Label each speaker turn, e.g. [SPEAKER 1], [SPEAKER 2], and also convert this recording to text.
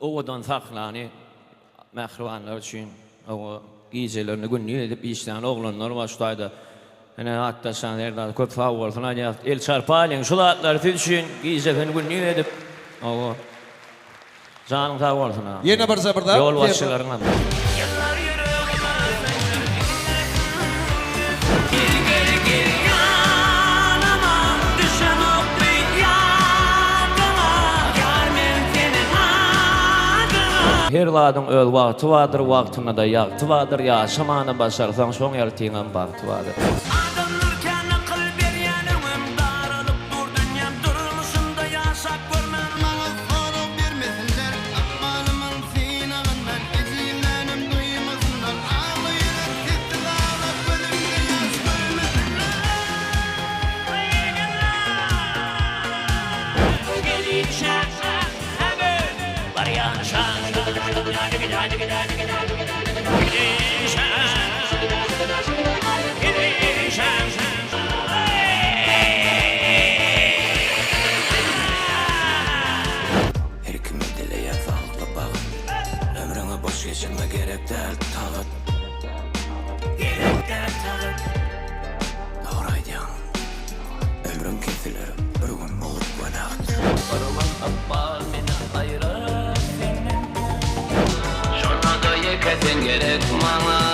[SPEAKER 1] odan saklany mähribanlar üçin o gijelerini günni edip işleyen oğlanlar başlaydı. Hani hatta sen nerede köp favorsun ancak el çarpalın şu atlar üçün gijelerini günni edip o canın favorsun ha.
[SPEAKER 2] Yine bir seferda
[SPEAKER 1] yol başçılarına. Her ladın öl wagty vardır, wagtyna da ýagty vardır, ýaşamany başarsaň şoň ýertiňem bagty vardır.
[SPEAKER 3] Adamlarken akıl berýänim daralyp dur dünyam durmuşunda ýaşap görmem. Bana sorup bermesinler, akmalymyň sinagyndan ejizlenim duymasınlar. Ağlaýar titlalap ölümde ýaş görmesinler. Gelişär hebe var ýaşar.
[SPEAKER 4] Her kimi dileýär sağlıkly bak. Ömrüňe boş geçirme gerek däl tagyt. Gerek däl tagyt. Dogry aýdýaň. Ömrüň kesilir, bir gün bolup gönagt.
[SPEAKER 1] Barman abbal meni ayırar senden.
[SPEAKER 4] Şona da yeketen gerek maňa.